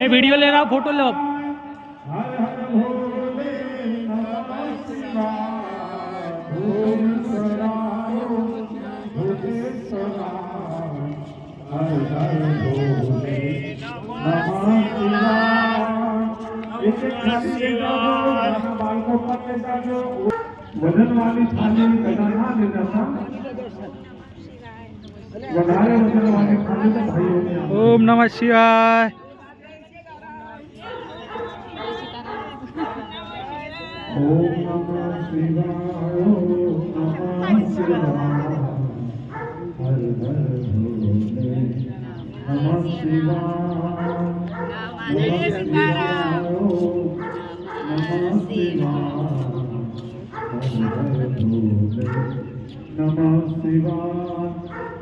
Video ले रहा हूँ, फोटो लो। वजन वाली थाली कदाना लेना था। વધારે વજન વાળી થાળી તો ભાઈઓને ओम नमः शिवाय। ओम नमः शिवाय ओम नमः शिवाय हर हर भोले नमः शिवाय नमः शिवाय ओम नमः शिवाय नमः शिवाय।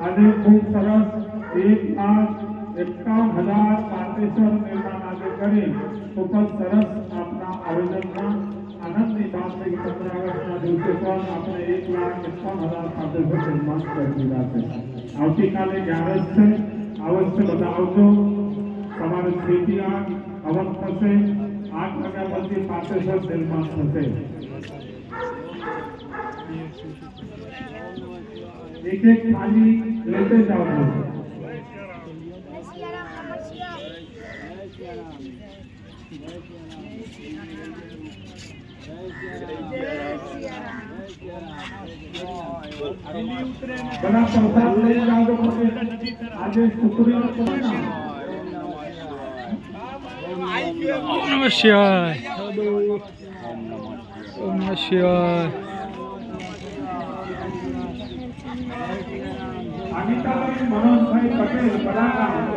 આજે ખૂબ સરસ 1,51,000 નિર્માણ આજે કરી ખૂબ જ સરસ આપના આયોજનમાં આનંદની વાત થઈ। 15 વર્ષના દિવસે પણ આપણે 1,51,000 નિર્માણ કરી દીધા છે। આવતીકાલે 11 છે, અવશ્ય બધા આવજો। તમારે સ્થિતિ હવન થશે, 8 વાગ્યા પછી 500 નિર્માણ થશે। एक एक थाली लेते जाओ। बड़ा प्रसाद ले जाओ। आज शुक्रिया। ओम नमः शिवाय। ओम नमः शिवाय।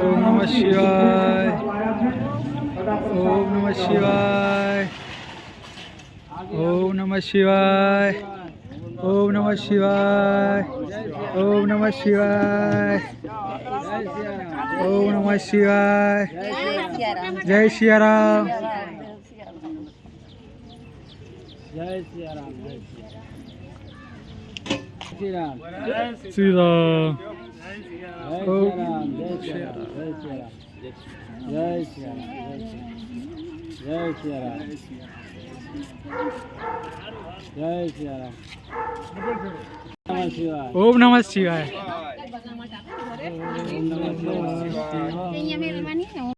ओम नमः शिवाय। ओम नमः शिवाय। ओम नमः शिवाय। ओम नमः शिवाय। ओम नमः शिवाय। ओम नमः शिवाय। जय सिया राम। जय सिया राम। श्री राम श्री राम। जय सिया राम। जय सिया राम। जय सिया राम। नमः शिवाय। ओम नमः शिवाय। ओम नमः शिवाय।